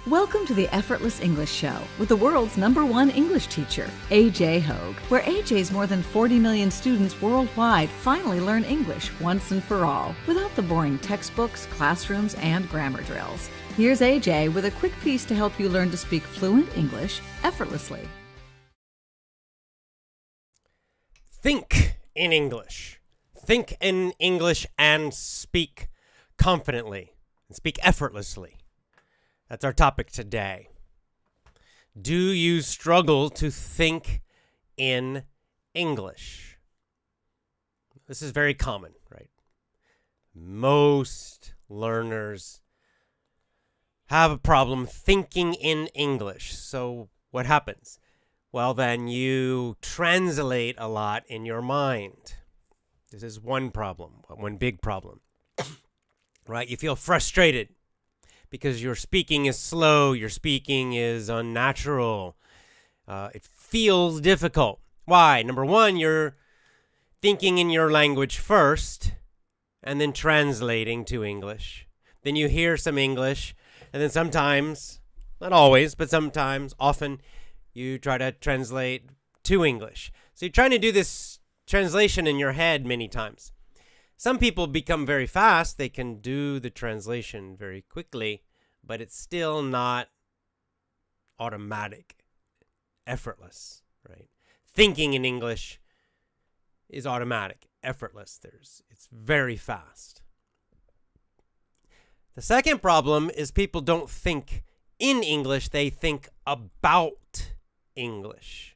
Welcome to the Effortless English Show with the world's #1 English teacher, AJ Hoge, where AJ's more than 40 million students worldwide finally learn English once and for all, without the boring textbooks, classrooms, and grammar drills. Here's AJ with a quick piece to help you learn to speak fluent English effortlessly. Think in English. Think in English and speak confidently and speak effortlessly. That's our topic today. Do you struggle to think in English? This is very common, right? Most learners have a problem thinking in English. So what happens? Well, then you translate a lot in your mind. This is one problem, one big problem, right? You feel frustrated because your speaking is slow, your speaking is unnatural. It feels difficult. Why? Number one, you're thinking in your language first and then translating to English. Then you hear some English, and then sometimes, not always, but sometimes, often, you try to translate to English. So you're trying to do this translation in your head many times. Some people become very fast. They can do the translation very quickly, but it's still not automatic, effortless, right? Thinking in English is automatic, effortless. It's very fast. The second problem is people don't think in English, they think about English.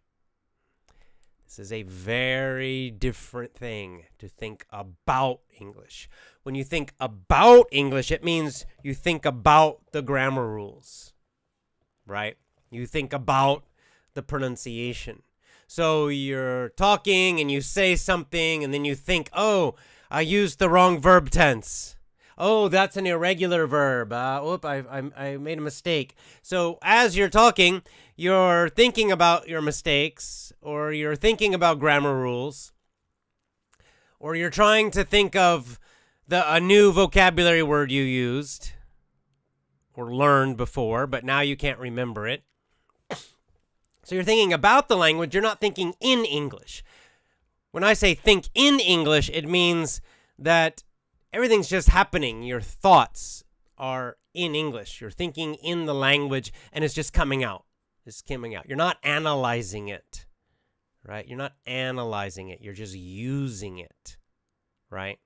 This is a very different thing to think about English. When you think about English, it means you think about the grammar rules, right? You think about the pronunciation. So you're talking and you say something and then you think, oh, I used the wrong verb tense. Oh, that's an irregular verb. I made a mistake. So as you're talking, you're thinking about your mistakes, or you're thinking about grammar rules, or you're trying to think of a new vocabulary word you used or learned before, but now you can't remember it. So you're thinking about the language. You're not thinking in English. When I say think in English, it means that everything's just happening. Your thoughts are in English. You're thinking in the language, and it's just coming out. It's coming out. You're not analyzing it, right? You're not analyzing it. You're just using it, right?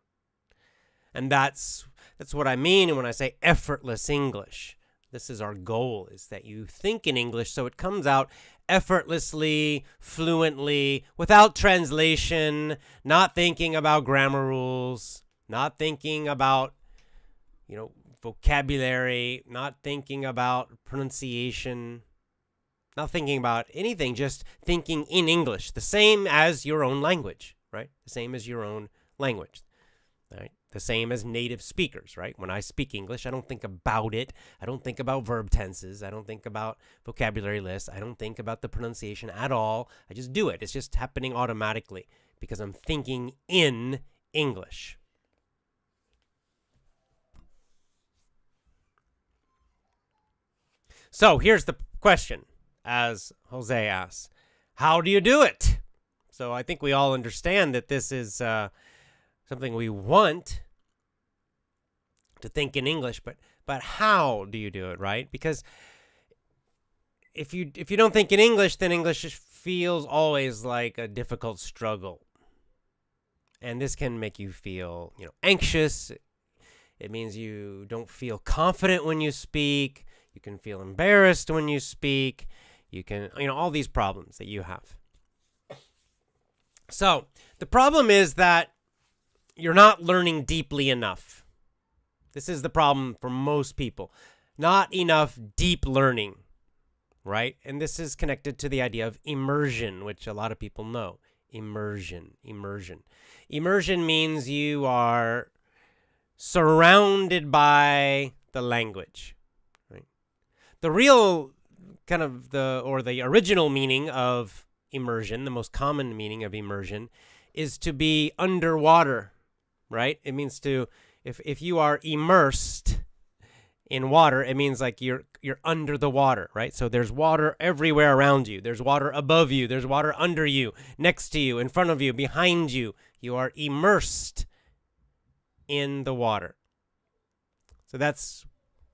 And that's what I mean when I say effortless English. This is our goal, is that you think in English so it comes out effortlessly, fluently, without translation, not thinking about grammar rules, not thinking about, vocabulary, not thinking about pronunciation, not thinking about anything, just thinking in English, the same as your own language, right? The same as your own language, right? The same as native speakers, right? When I speak English, I don't think about it. I don't think about verb tenses. I don't think about vocabulary lists. I don't think about the pronunciation at all. I just do it. It's just happening automatically because I'm thinking in English. So here's the question, as Jose asks, how do you do it? So I think we all understand that this is something we want to think in English, but how do you do it, right? Because if you don't think in English, then English just feels always like a difficult struggle. And this can make you feel, anxious. It means you don't feel confident when you speak. You can feel embarrassed when you speak. You can, all these problems that you have. So the problem is that you're not learning deeply enough. This is the problem for most people. Not enough deep learning, right? And this is connected to the idea of immersion, which a lot of people know. Immersion. Immersion means you are surrounded by the language. The real the original meaning of immersion, the most common meaning of immersion, is to be underwater, right? It means if you are immersed in water, it means like you're under the water, right? So there's water everywhere around you. There's water above you. There's water under you, next to you, in front of you, behind you. You are immersed in the water. So that's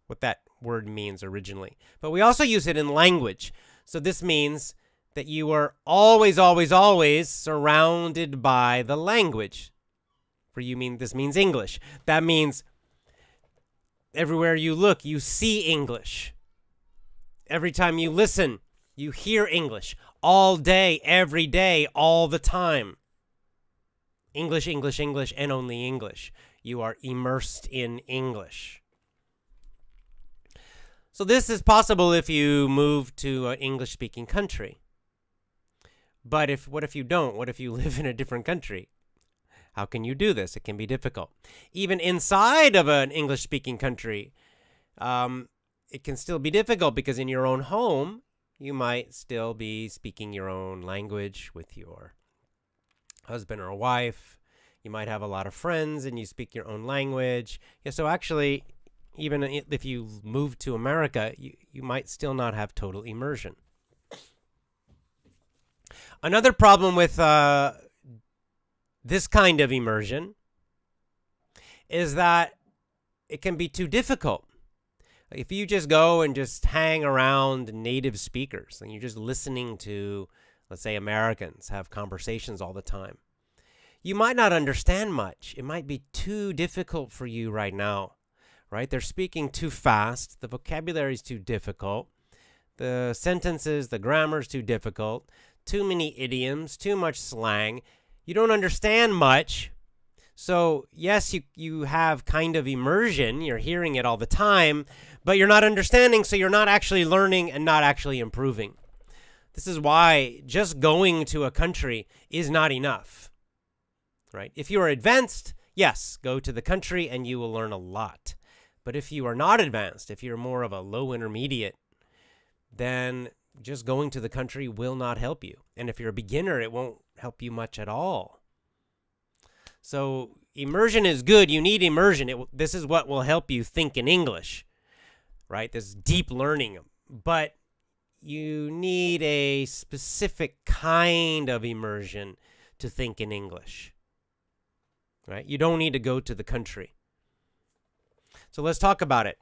what that word means originally. But we also use it in language. So this means that you are always, always, always surrounded by the language. For you, this means English. That means everywhere you look, you see English. Every time you listen, you hear English. All day, every day, all the time. English, English, English, and only English. You are immersed in English. So this is possible if you move to an English-speaking country. But what if you don't? What if you live in a different country? How can you do this? It can be difficult. Even inside of an English-speaking country, it can still be difficult because in your own home, you might still be speaking your own language with your husband or wife. You might have a lot of friends and you speak your own language. Yeah, so actually, even if you move to America, you might still not have total immersion. Another problem with this kind of immersion is that it can be too difficult. If you just go and just hang around native speakers and you're just listening to, let's say, Americans have conversations all the time, you might not understand much. It might be too difficult for you right now, right? They're speaking too fast. The vocabulary is too difficult. The sentences, the grammar is too difficult. Too many idioms, too much slang. You don't understand much. So, yes, you have kind of immersion. You're hearing it all the time, but you're not understanding, so you're not actually learning and not actually improving. This is why just going to a country is not enough, right? If you are advanced, yes, go to the country and you will learn a lot. But if you are not advanced, if you're more of a low intermediate, then just going to the country will not help you. And if you're a beginner, it won't help you much at all. So immersion is good. You need immersion. This is what will help you think in English, right? This deep learning. But you need a specific kind of immersion to think in English, right? You don't need to go to the country. So let's talk about it.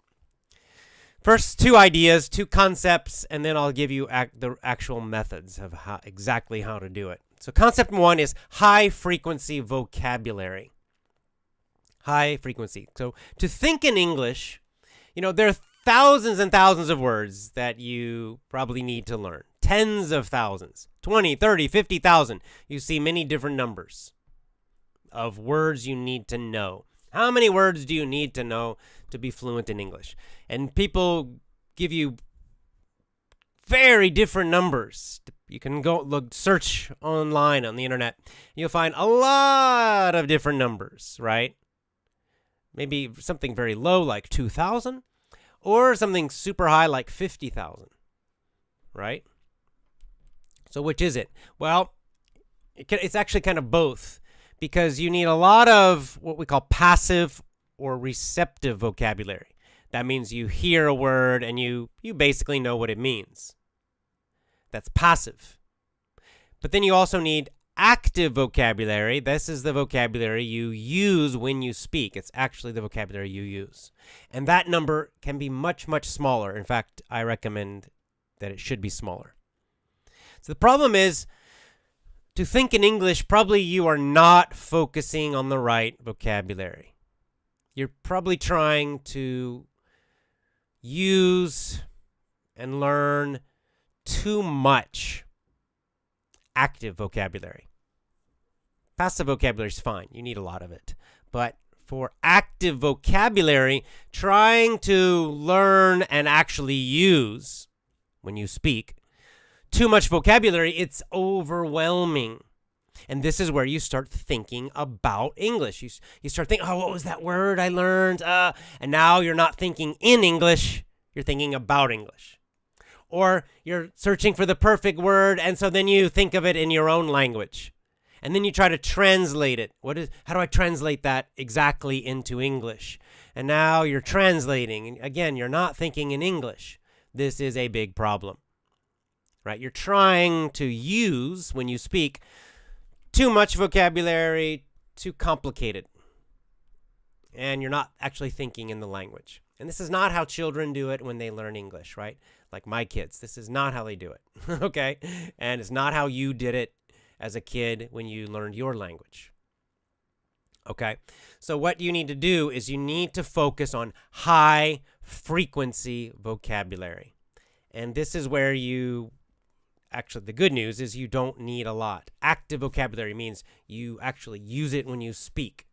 First, two ideas, two concepts, and then I'll give you the actual methods of exactly how to do it. So concept one is high frequency vocabulary. High frequency. So to think in English, there are thousands and thousands of words that you probably need to learn. Tens of thousands, 20, 30, 50,000. You see many different numbers of words you need to know. How many words do you need to know to be fluent in English? And people give you very different numbers. You can go search online on the internet. You'll find a lot of different numbers, right? Maybe something very low like 2,000 or something super high like 50,000, right? So which is it? Well, it's actually kind of both, because you need a lot of what we call passive or receptive vocabulary. That means you hear a word and you basically know what it means. That's passive. But then you also need active vocabulary. This is the vocabulary you use when you speak. It's actually the vocabulary you use. And that number can be much, much smaller. In fact, I recommend that it should be smaller. So the problem is, to think in English, probably you are not focusing on the right vocabulary. You're probably trying to use and learn too much active vocabulary. Passive vocabulary is fine. You need a lot of it. But for active vocabulary, trying to learn and actually use when you speak too much vocabulary, it's overwhelming. And this is where you start thinking about English. You start thinking, what was that word I learned? And now you're not thinking in English, you're thinking about English. Or you're searching for the perfect word, and so then you think of it in your own language. And then you try to translate it. How do I translate that exactly into English? And now you're translating. And again, you're not thinking in English. This is a big problem, right? You're trying to use, when you speak, too much vocabulary, too complicated. And you're not actually thinking in the language. And this is not how children do it when they learn English, right? Like my kids. This is not how they do it, okay? And it's not how you did it as a kid when you learned your language, okay? So what you need to do is you need to focus on high frequency vocabulary. And this is where actually, the good news is you don't need a lot. Active vocabulary means you actually use it when you speak.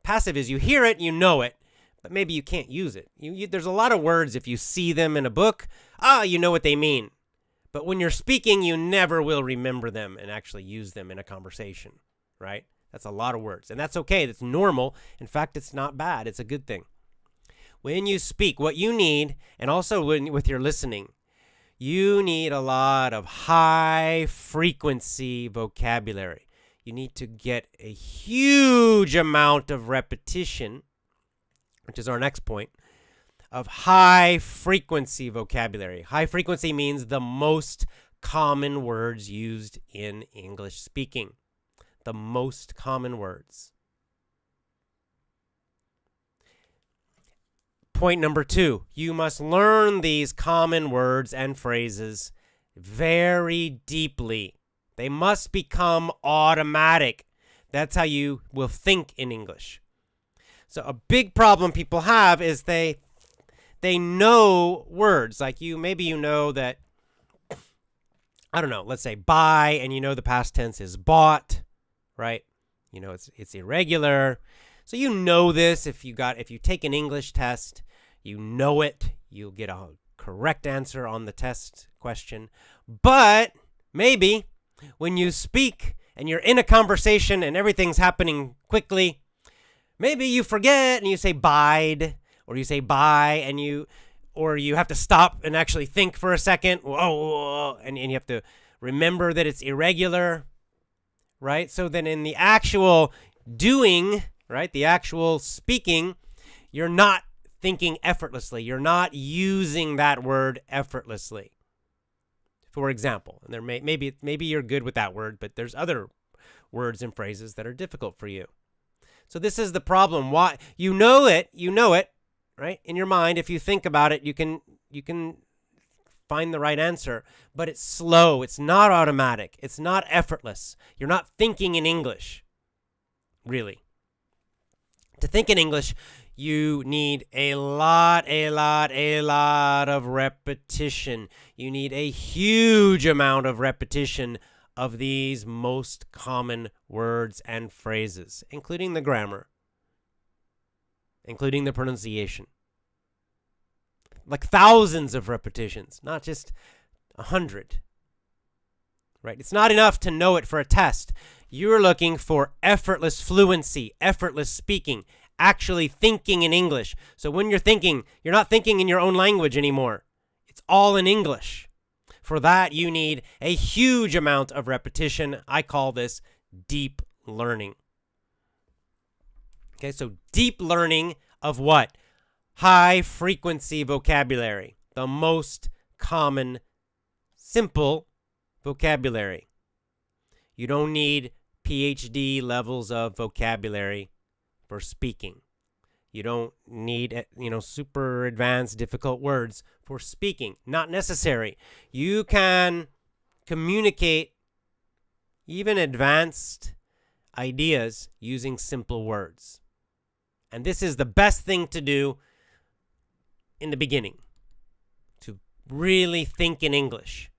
Passive is you hear it, you know it, but maybe you can't use it. There's a lot of words, if you see them in a book, you know what they mean. But when you're speaking, you never will remember them and actually use them in a conversation, right? That's a lot of words. And that's okay. That's normal. In fact, it's not bad. It's a good thing. When you speak, what you need, and also with your listening, you need a lot of high frequency vocabulary. You need to get a huge amount of repetition, which is our next point, of high frequency vocabulary. High frequency means the most common words used in English speaking. The most common words. Point number 2, you must learn these common words and phrases very deeply. They must become automatic. That's how you will think in English. So a big problem people have is they know words. Like maybe you know that, I don't know, let's say buy, and you know the past tense is bought, right? You know it's irregular. So you know this. If you take an English test, you know it. You'll get a correct answer on the test question. But maybe when you speak and you're in a conversation and everything's happening quickly, maybe you forget and you say bide, or you say bye, or you have to stop and actually think for a second. Whoa, and you have to remember that it's irregular, right? So then in the actual doing, right, the actual speaking, you're not thinking effortlessly. You're not using that word effortlessly. For example, and there maybe you're good with that word, but there's other words and phrases that are difficult for you. So this is the problem. Why you know it, right? In your mind, if you think about it, you can find the right answer, but it's slow. It's not automatic. It's not effortless. You're not thinking in English, really. To think in English, you need a lot of repetition. You need a huge amount of repetition of these most common words and phrases, including the grammar, including the pronunciation. Like thousands of repetitions, not just 100. Right? It's not enough to know it for a test. You're looking for effortless fluency, effortless speaking, actually thinking in English. So when you're thinking, you're not thinking in your own language anymore. It's all in English. For that, you need a huge amount of repetition. I call this deep learning. Okay, so deep learning of what? High frequency vocabulary. The most common, simple vocabulary. You don't need PhD levels of vocabulary for speaking. You don't need, super advanced, difficult words for speaking. Not necessary. You can communicate even advanced ideas using simple words. And this is the best thing to do in the beginning, to really think in English.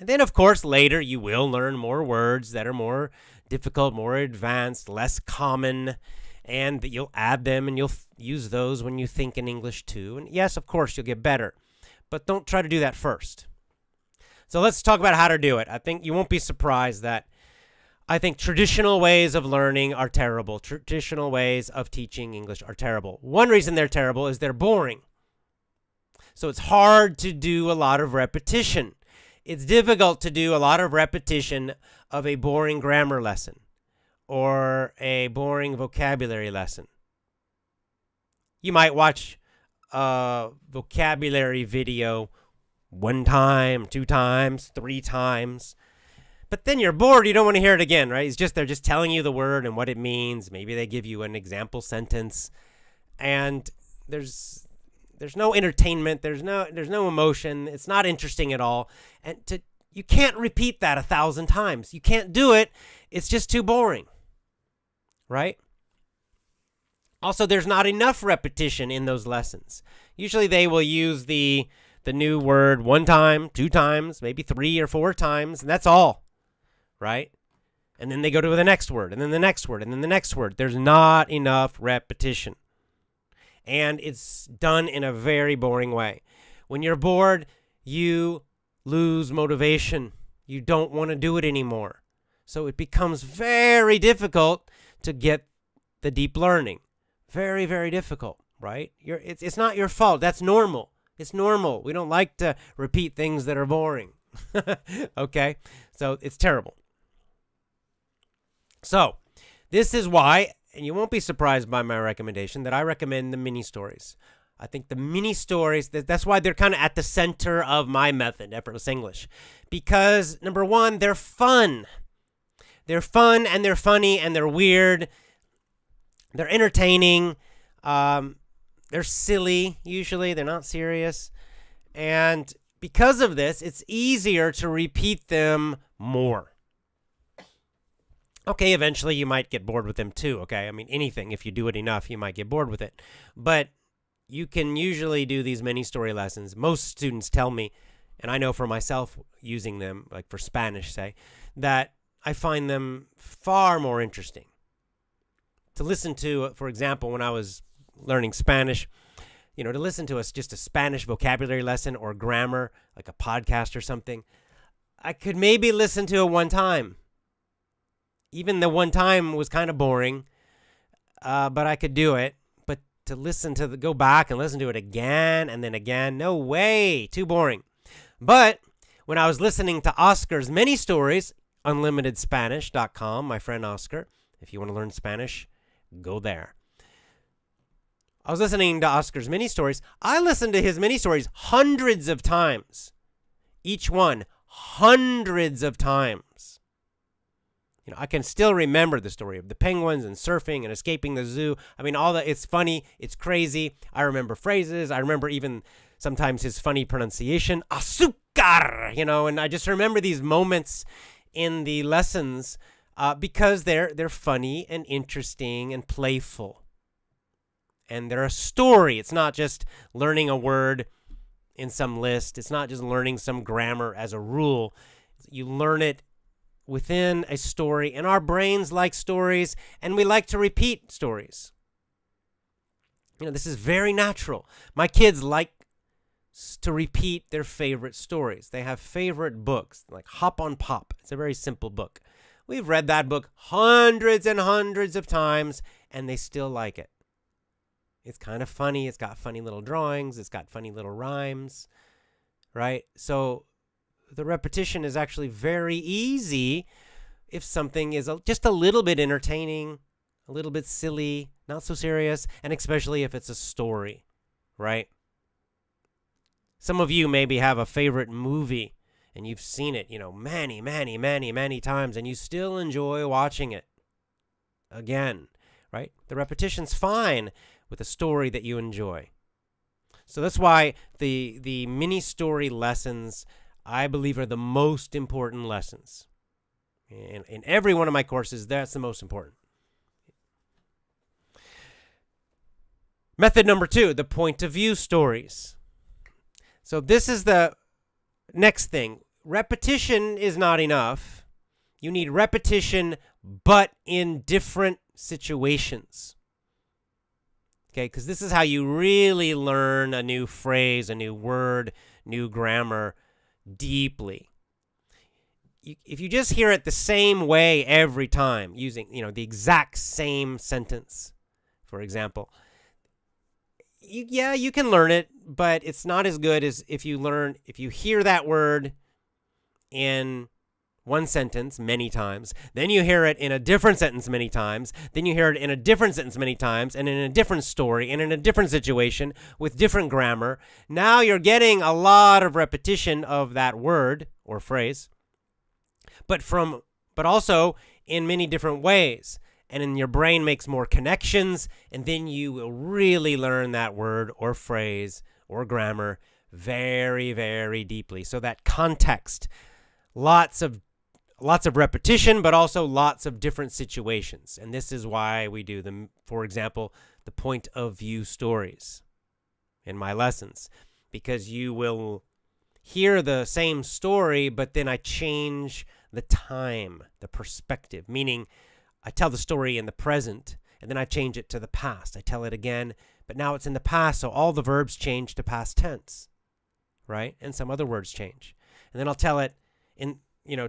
And then, of course, later you will learn more words that are more difficult, more advanced, less common, and you'll add them and you'll use those when you think in English too. And yes, of course, you'll get better, but don't try to do that first. So let's talk about how to do it. I think you won't be surprised that I think traditional ways of learning are terrible. Traditional ways of teaching English are terrible. One reason they're terrible is they're boring. So it's hard to do a lot of repetition. It's difficult to do a lot of repetition of a boring grammar lesson or a boring vocabulary lesson. You might watch a vocabulary video 1 time, 2 times, 3 times. But then you're bored. You don't want to hear it again, right? They're just telling you the word and what it means. Maybe they give you an example sentence, and there's no entertainment. There's no emotion. It's not interesting at all. And you can't repeat that 1,000 times. You can't do it. It's just too boring, right? Also, there's not enough repetition in those lessons. Usually they will use the new word 1 time, 2 times, maybe 3 or 4 times, and that's all, right? And then they go to the next word, and then the next word, and then the next word. There's not enough repetition. And it's done in a very boring way. When you're bored, you lose motivation. You don't want to do it anymore. So it becomes very difficult to get the deep learning. Very, very difficult, right? It's not your fault. That's normal. It's normal. We don't like to repeat things that are boring. Okay? So it's terrible. So this is why, and you won't be surprised by my recommendation, that I recommend the mini stories. I think the mini stories, that's why they're kind of at the center of my method, Effortless English. Because, number one, they're fun. They're fun, and they're funny, and they're weird. They're entertaining. They're silly, usually. They're not serious. And because of this, it's easier to repeat them more. Okay, eventually you might get bored with them too, okay? I mean, anything, if you do it enough, you might get bored with it. But you can usually do these mini story lessons. Most students tell me, and I know for myself using them, like for Spanish, say, that I find them far more interesting. To listen to, for example, when I was learning Spanish, to listen to just a Spanish vocabulary lesson or grammar, like a podcast or something, I could maybe listen to it 1 time. Even the 1 time was kind of boring, but I could do it. But to go back and listen to it again and then again, no way, too boring. But when I was listening to Oscar's mini stories, unlimitedspanish.com, my friend Oscar, if you want to learn Spanish, go there. I was listening to Oscar's mini stories. I listened to his mini stories hundreds of times. Each one, hundreds of times. I can still remember the story of the penguins and surfing and escaping the zoo. I mean, all that. It's funny. It's crazy. I remember phrases. I remember even sometimes his funny pronunciation. Azúcar, and I just remember these moments in the lessons because they're funny and interesting and playful. And they're a story. It's not just learning a word in some list. It's not just learning some grammar as a rule. You learn it within a story, and our brains like stories, and we like to repeat stories. This is very natural. My kids like to repeat their favorite stories. They have favorite books, like Hop on Pop. It's a very simple book. We've read that book hundreds and hundreds of times, and they still like it. It's kind of funny. It's got funny little drawings. It's got funny little rhymes, right? So the repetition is actually very easy if something is just a little bit entertaining, a little bit silly, not so serious, and especially if it's a story, right? Some of you maybe have a favorite movie and you've seen it, many, many, many, many times, and you still enjoy watching it again, right? The repetition's fine with a story that you enjoy. So that's why the mini story lessons, I believe, are the most important lessons. In every one of my courses, that's the most important. Method number 2, the point of view stories. So this is the next thing. Repetition is not enough. You need repetition, but in different situations. Okay, because this is how you really learn a new phrase, a new word, new grammar deeply. If you just hear it the same way every time, using the exact same sentence, for example, you can learn it, but it's not as good as if you hear that word in one sentence many times, then you hear it in a different sentence many times, then you hear it in a different sentence many times, and in a different story, and in a different situation with different grammar. Now you're getting a lot of repetition of that word or phrase, but also in many different ways. And then your brain makes more connections, and then you will really learn that word or phrase or grammar very, very deeply. So that context, lots of repetition, but also lots of different situations. And this is why we do them, for example, the point of view stories in my lessons, because you will hear the same story, but then I change the time, the perspective, meaning I tell the story in the present, and then I change it to the past. I tell it again, but now it's in the past, so all the verbs change to past tense, right? And some other words change. And then I'll tell it in,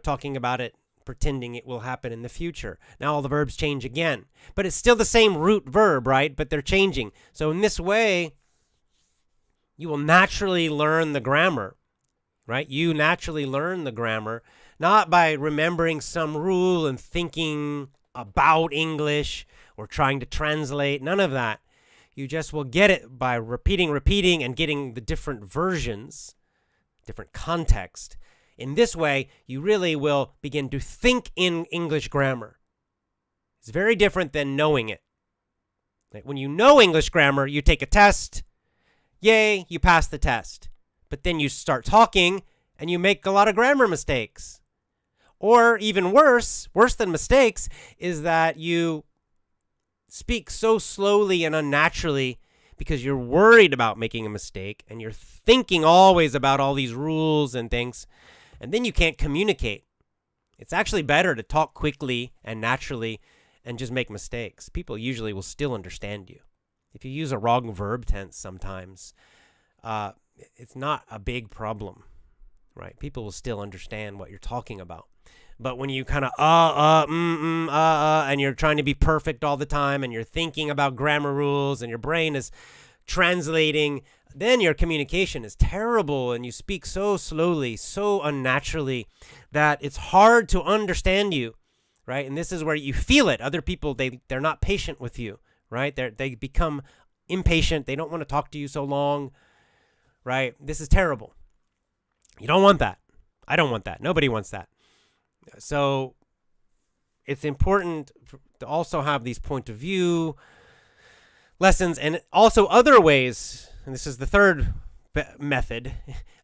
talking about it, pretending it will happen in the future. Now all the verbs change again, but it's still the same root verb, right? But they're changing. So in this way, you will naturally learn the grammar, right? You naturally learn the grammar, not by remembering some rule and thinking about English or trying to translate, none of that. You just will get it by repeating, and getting the different versions, different context. In this way, you really will begin to think in English grammar. It's very different than knowing it. Like when you know English grammar, you take a test. Yay, you pass the test. But then you start talking, and you make a lot of grammar mistakes. Or even worse than mistakes, is that you speak so slowly and unnaturally because you're worried about making a mistake and you're thinking always about all these rules and things, and then you can't communicate. It's actually better to talk quickly and naturally and just make mistakes. People usually will still understand you. If you use a wrong verb tense sometimes, it's not a big problem, right? People will still understand what you're talking about. But when you kind of and you're trying to be perfect all the time and you're thinking about grammar rules and your brain is translating, then your communication is terrible and you speak so slowly, so unnaturally that it's hard to understand you, right? And this is where you feel it. Other people, they're not patient with you, right? They become impatient. They don't want to talk to you so long, right? This is terrible. You don't want that. I don't want that. Nobody wants that. So it's important to also have these point of view lessons and also other ways, and this is the third method,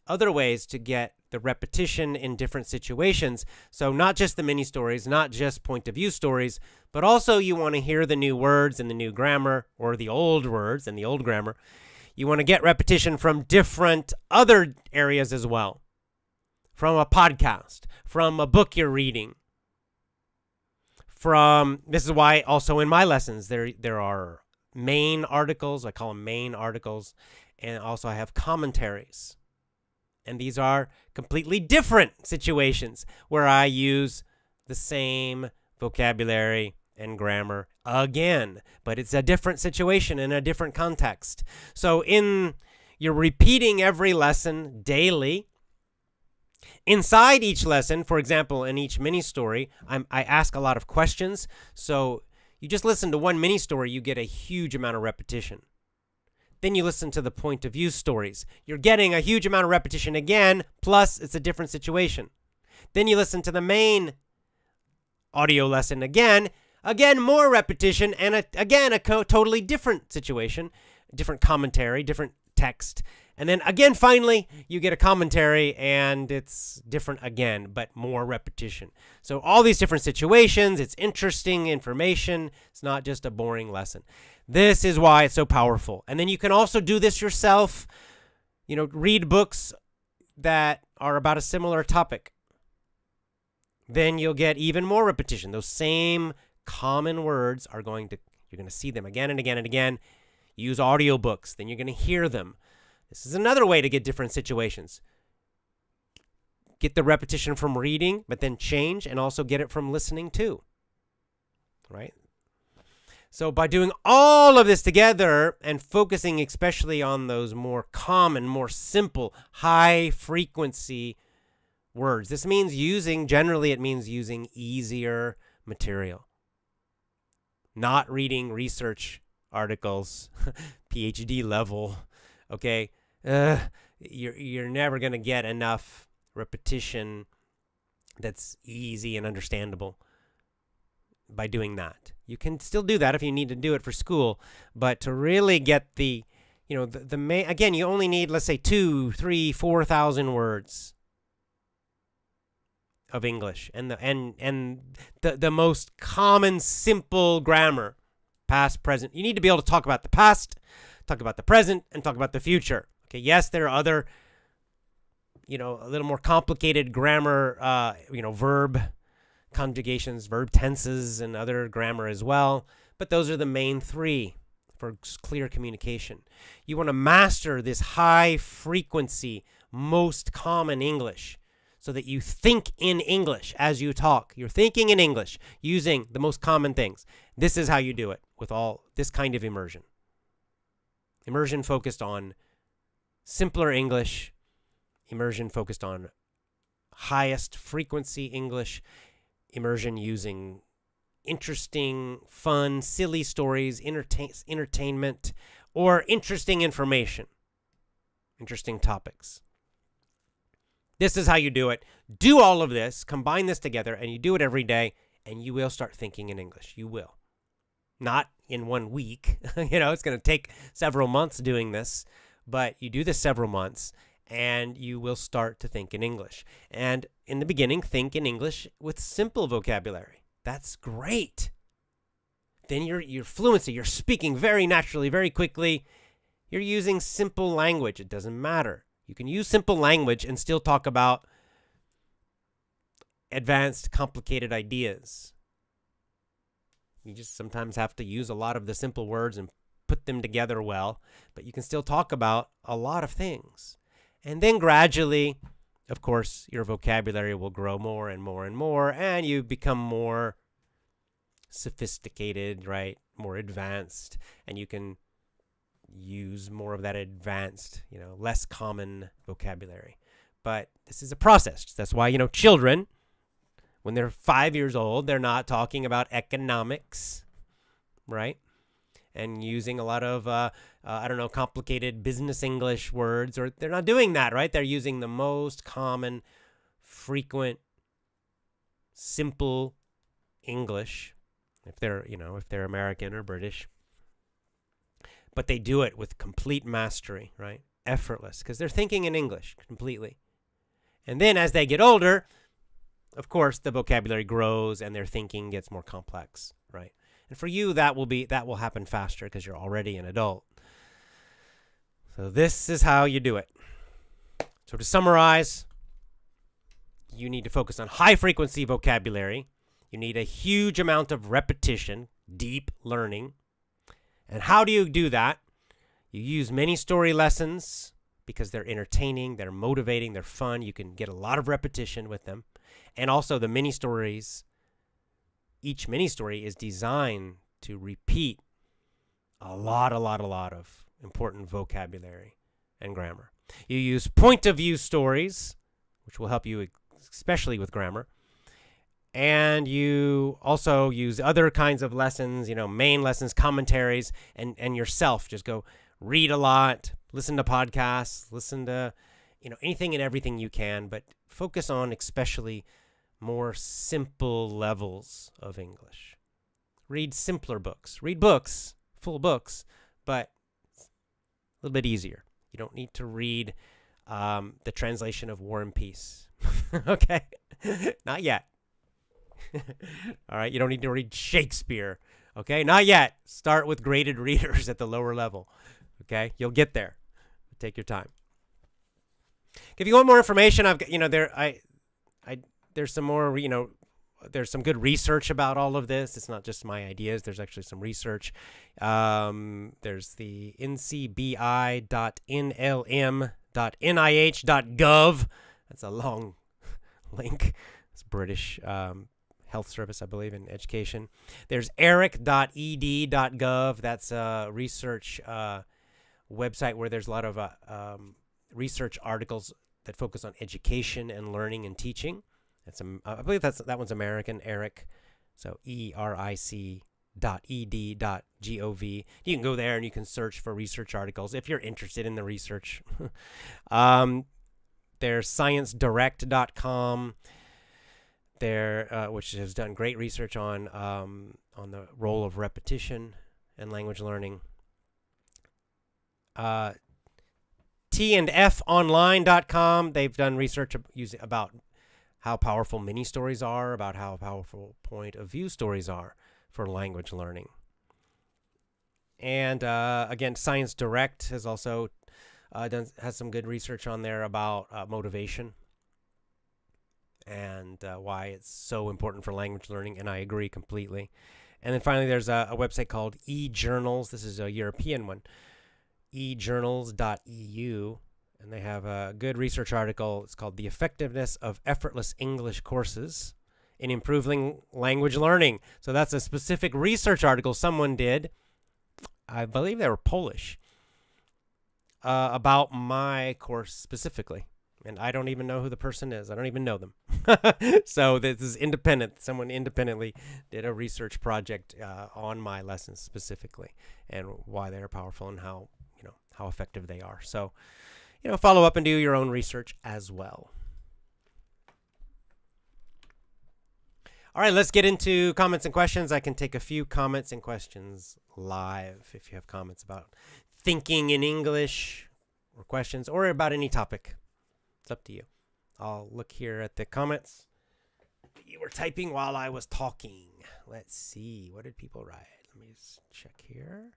other ways to get the repetition in different situations. So not just the mini stories, not just point of view stories, but also you want to hear the new words and the new grammar, or the old words and the old grammar. You want to get repetition from different other areas as well. From a podcast, from a book you're reading, this is why also in my lessons there are main articles, I call them main articles, and also I have commentaries. And these are completely different situations where I use the same vocabulary and grammar again, but it's a different situation in a different context. So you're repeating every lesson daily. Inside each lesson, for example, in each mini story, I ask a lot of questions. So you just listen to one mini story, you get a huge amount of repetition. Then you listen to the point of view stories. You're getting a huge amount of repetition again, plus it's a different situation. Then you listen to the main audio lesson again more repetition, and again a totally different situation, different commentary, different text. And then again, finally, you get a commentary and it's different again, but more repetition. So all these different situations, it's interesting information. It's not just a boring lesson. This is why it's so powerful. And then you can also do this yourself. Read books that are about a similar topic. Then you'll get even more repetition. Those same common words you're going to see them again and again and again. Use audiobooks, then you're going to hear them. This is another way to get different situations. Get the repetition from reading, but then change, and also get it from listening too. Right? So by doing all of this together and focusing especially on those more common, more simple, high frequency words. This means generally it means using easier material. Not reading research articles, PhD level, okay? You're never going to get enough repetition that's easy and understandable by doing that. You can still do that if you need to do it for school, but to really get the main, again, you only need, let's say, 2, 3, 4,000 words of English, and the most common simple grammar, past, present. You need to be able to talk about the past, talk about the present, and talk about the future. Okay, yes, there are other, a little more complicated grammar, verb conjugations, verb tenses, and other grammar as well, but those are the main three for clear communication. You want to master this high frequency, most common English, so that you think in English as you talk. You're thinking in English using the most common things. This is how you do it with all this kind of immersion. Immersion focused on simpler English. Immersion focused on highest frequency English. Immersion using interesting, fun, silly stories, entertainment, or interesting information, interesting topics. This is how you do it. Do all of this, combine this together, and you do it every day, and you will start thinking in English. You will. Not in 1 week. It's going to take several months doing this, but you do this several months, and you will start to think in English. And in the beginning, think in English with simple vocabulary. That's great. Then your fluency, you're speaking very naturally, very quickly. You're using simple language. It doesn't matter. You can use simple language and still talk about advanced, complicated ideas. You just sometimes have to use a lot of the simple words and put them together well, but you can still talk about a lot of things. And then gradually, of course, your vocabulary will grow more and more and more, and you become more sophisticated, right? More advanced, and you can use more of that advanced, less common vocabulary. But this is a process. That's why, children, when they're 5 years old, they're not talking about economics, right? And using a lot of, complicated business English words, or they're not doing that, right? They're using the most common, frequent, simple English, if they're American or British. But they do it with complete mastery, right? Effortless, because they're thinking in English completely. And then as they get older, of course, the vocabulary grows and their thinking gets more complex, right? And for you, that will happen faster because you're already an adult. So this is how you do it. So to summarize, you need to focus on high frequency vocabulary. You need a huge amount of repetition, deep learning. And how do you do that? You use mini story lessons because they're entertaining, they're motivating, they're fun. You can get a lot of repetition with them. And also the mini stories, each mini story is designed to repeat a lot of important vocabulary and grammar. You use point of view stories, which will help you especially with grammar. And you also use other kinds of lessons, main lessons, commentaries, and yourself. Just go read a lot, listen to podcasts, listen to, anything and everything you can, but focus on especially more simple levels of English. Read simpler books. Read books, full books, but a little bit easier. You don't need to read the translation of War and Peace. Okay? Not yet. All right, you don't need to read Shakespeare. Okay, not yet. Start with graded readers at the lower level. Okay, you'll get there. Take your time. If you want more information, I've got, there's some more, there's some good research about all of this. It's not just my ideas. There's actually some research. There's the ncbi.nlm.nih.gov. That's a long link. It's British Health Service, I believe, in education. There's eric.ed.gov. That's a research website where there's a lot of research articles that focus on education and learning and teaching. I believe that one's American, Eric. So eric.ed.gov. You can go there and you can search for research articles if you're interested in the research. There's sciencedirect.com. Which has done great research on the role of repetition and language learning. tandfonline.com. They've done research about how powerful mini stories are, about how powerful point of view stories are for language learning. And again, Science Direct has also has some good research on there about motivation and why it's so important for language learning, and I agree completely. And then finally, there's a website called eJournals. This is a European one, ejournals.eu, and they have a good research article. It's called The Effectiveness of Effortless English Courses in Improving Language Learning. So that's a specific research article someone did. I believe they were Polish, about my course specifically. And I don't even know who the person is. I don't even know them. So this is independent. Someone independently did a research project on my lessons specifically and why they're powerful and how effective they are. So, follow up and do your own research as well. All right, let's get into comments and questions. I can take a few comments and questions live if you have comments about thinking in English or questions or about any topic. It's up to you. I'll look here at the comments. You were typing while I was talking. Let's see. What did people write? Let me just check here.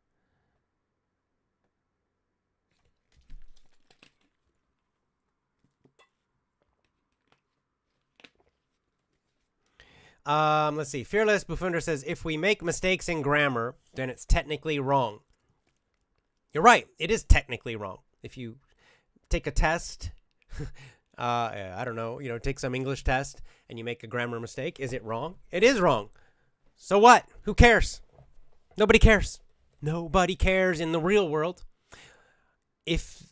Let's see. Fearless Buffunder says, if we make mistakes in grammar, then it's technically wrong. You're right. It is technically wrong. If you take a test, I don't know, take some English test and you make a grammar mistake, is it wrong? It is wrong. So what? Who cares? Nobody cares. Nobody cares in the real world. If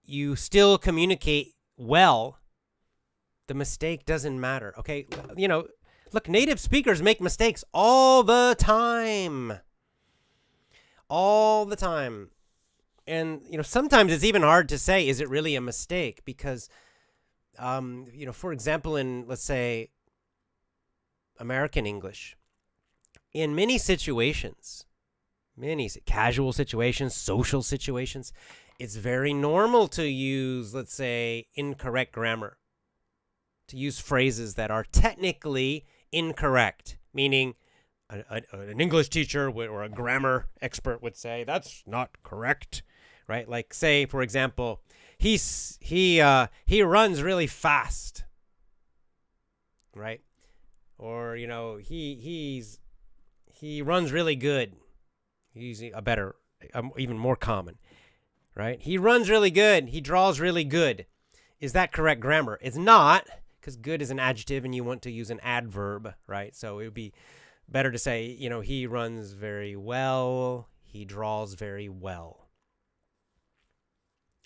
you still communicate well, the mistake doesn't matter. Okay? Look, native speakers make mistakes all the time. All the time. And, sometimes it's even hard to say, is it really a mistake? Because, for example, in, let's say, American English, in many situations, many casual situations, social situations, it's very normal to use, let's say, incorrect grammar, to use phrases that are technically incorrect, meaning an English teacher or a grammar expert would say, that's not correct, right? Like, say, for example, he runs really fast, right? Or, he runs really good. He's even more common, right? He runs really good. He draws really good. Is that correct grammar? It's not, because good is an adjective and you want to use an adverb, right? So it would be better to say, he runs very well. He draws very well.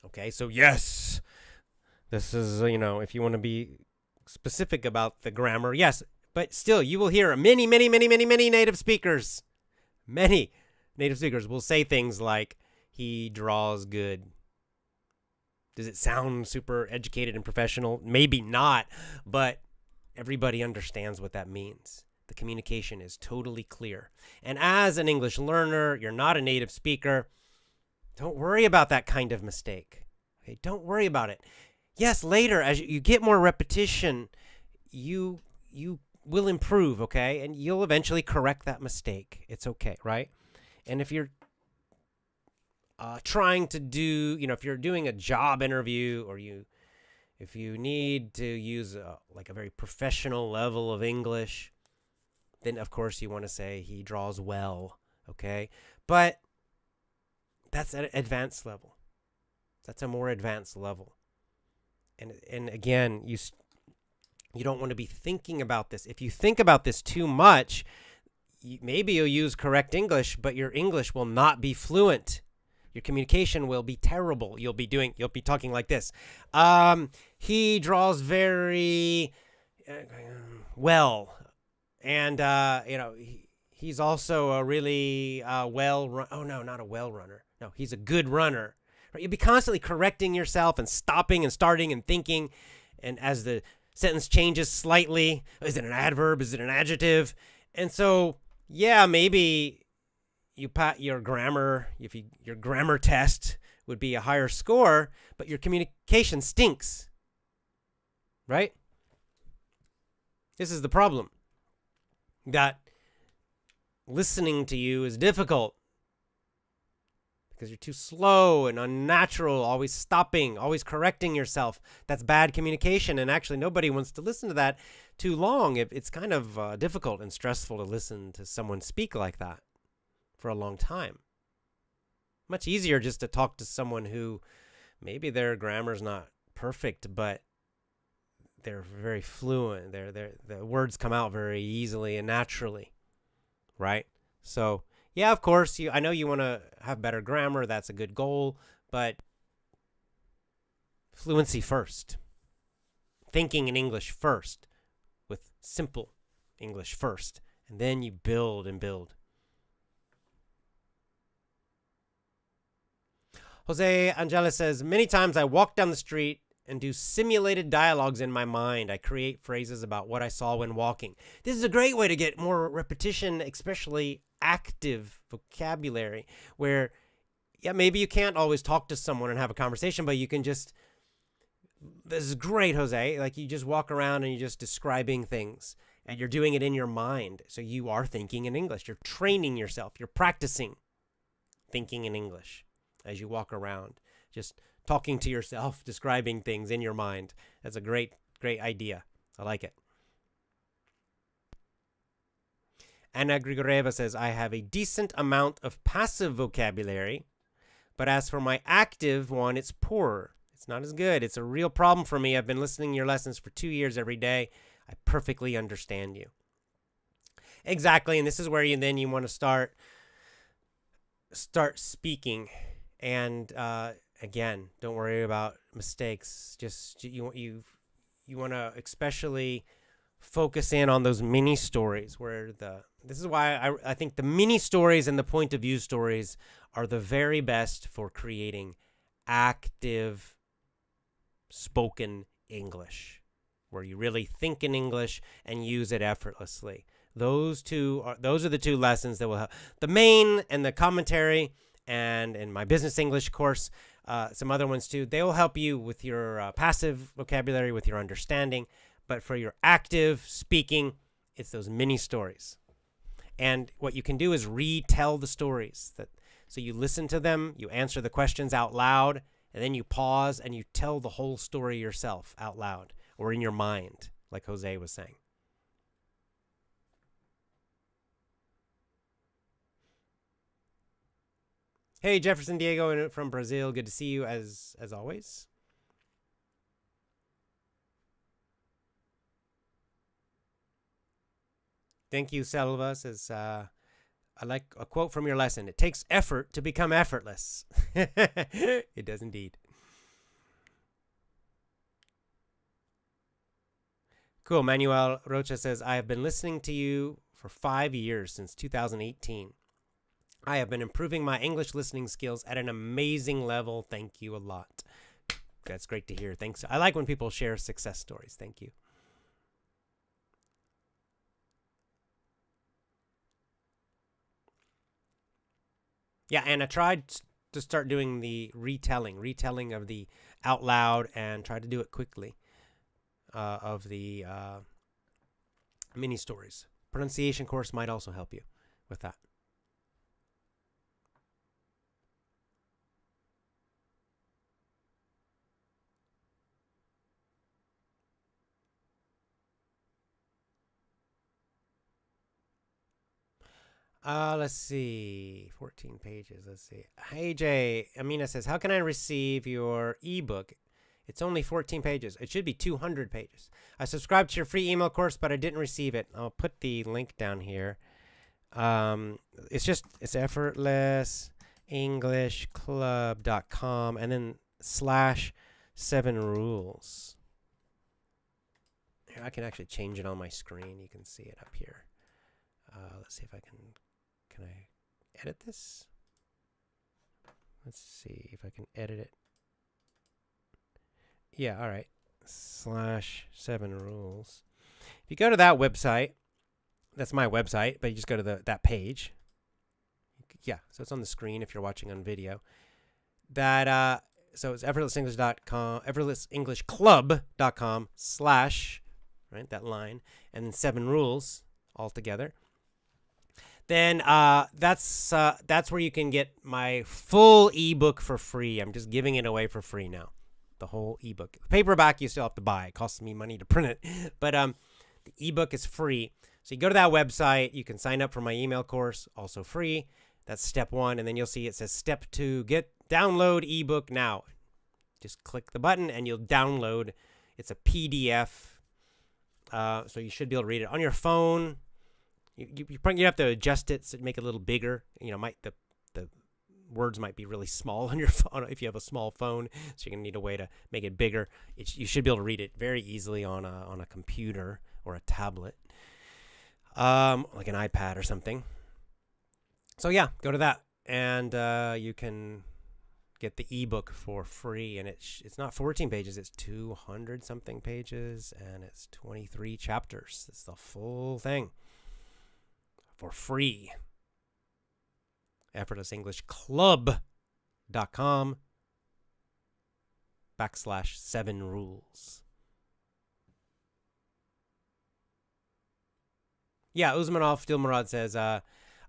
Okay, so yes, this is, if you want to be specific about the grammar, yes, but still you will hear many native speakers. Many native speakers will say things like, he draws good. Does it sound super educated and professional? Maybe not, but everybody understands what that means. The communication is totally clear. And as an English learner, you're not a native speaker. Don't worry about that kind of mistake. Okay, don't worry about it. Yes, later, as you get more repetition, you will improve, okay? And you'll eventually correct that mistake. It's okay, right? And if you're trying to do, if you're doing a job interview or if you need to use a very professional level of English, then of course you want to say he draws well, okay? But that's at an advanced level. That's a more advanced level. And again, you don't want to be thinking about this. If you think about this too much, maybe you'll use correct English, but your English will not be fluent. Your communication will be terrible. You'll be talking like this. He draws very well, and he's also a really not a well runner. No, he's a good runner. Right? You'll be constantly correcting yourself and stopping and starting and thinking, and as the sentence changes slightly, is it an adverb? Is it an adjective? And so, yeah, maybe you pat your grammar, your grammar test would be a higher score, but your communication stinks, right? This is the problem, that listening to you is difficult because you're too slow and unnatural, always stopping, always correcting yourself. That's bad communication, and actually nobody wants to listen to that too long. It's kind of difficult and stressful to listen to someone speak like that for a long time. Much easier just to talk to someone who maybe their grammar's not perfect, but they're very fluent. The words come out very easily and naturally, right? So, yeah, of course, I know you want to have better grammar. That's a good goal, but fluency first. Thinking in English first, with simple English first, and then you build and build. Jose Angela says, many times I walk down the street and do simulated dialogues in my mind. I create phrases about what I saw when walking. This is a great way to get more repetition, especially active vocabulary, where, yeah, maybe you can't always talk to someone and have a conversation, but you can just, this is great, Jose. Like, you just walk around and you're just describing things, and you're doing it in your mind. So you are thinking in English. You're training yourself. You're practicing thinking in English as you walk around, just talking to yourself, describing things in your mind. That's a great, great idea. I like it. Anna Grigoreva says, I have a decent amount of passive vocabulary, but as for my active one, it's poorer. It's not as good. It's a real problem for me. I've been listening to your lessons for 2 years every day. I perfectly understand you. Exactly, and this is where you want to start speaking. And again, don't worry about mistakes. Just you want to especially focus in on those mini stories where this is why I think the mini stories and the point of view stories are the very best for creating active spoken English, where you really think in English and use it effortlessly. Those are the two lessons that will help. The main and the commentary, and in my business English course, some other ones too, they will help you with your passive vocabulary, with your understanding. But for your active speaking, it's those mini stories. And what you can do is retell the stories. So you listen to them, you answer the questions out loud, and then you pause and you tell the whole story yourself out loud or in your mind, like Jose was saying. Hey, Jefferson Diego from Brazil. Good to see you as always. Thank you, Selva. Says, I like a quote from your lesson. It takes effort to become effortless. It does indeed. Cool. Manuel Rocha says, I have been listening to you for 5 years, since 2018. I have been improving my English listening skills at an amazing level. Thank you a lot. That's great to hear. Thanks. I like when people share success stories. Thank you. Yeah, and I tried to start doing the retelling of the out loud, and try to do it quickly of the mini stories. Pronunciation course might also help you with that. Let's see. 14 pages. Let's see. Hey, Jay. Amina says, how can I receive your ebook? It's only 14 pages. It should be 200 pages. I subscribed to your free email course, but I didn't receive it. I'll put the link down here. It's Effortless EffortlessEnglishClub.com and then /7rules. Here, I can actually change it on my screen. You can see it up here. Let's see if I can I edit this? Let's see if I can edit it. Yeah, all right. /7rules. If you go to that website, that's my website, but you just go to that page. Yeah, so it's on the screen if you're watching on video. That so it's effortlessenglish.com, effortlessenglishclub.com / right, that line, and then 7 rules all together. Then that's where you can get my full ebook for free. I'm just giving it away for free now. The whole ebook. The paperback you still have to buy. It costs me money to print it. But the ebook is free. So you go to that website, you can sign up for my email course, also free. That's step 1, and then you'll see it says step 2, download ebook now. Just click the button and you'll download. It's a PDF. So you should be able to read it on your phone. You have to adjust it to make it a little bigger. You know, the words might be really small on your phone if you have a small phone, so you're gonna need a way to make it bigger. You should be able to read it very easily on a computer or a tablet, like an iPad or something. So yeah, go to that, and you can get the ebook for free. And it's not 14 pages; it's 200 something pages, and it's 23 chapters. It's the full thing for free. EffortlessEnglishClub.com /7 rules. Yeah, Uzmanov Dilmurad says, I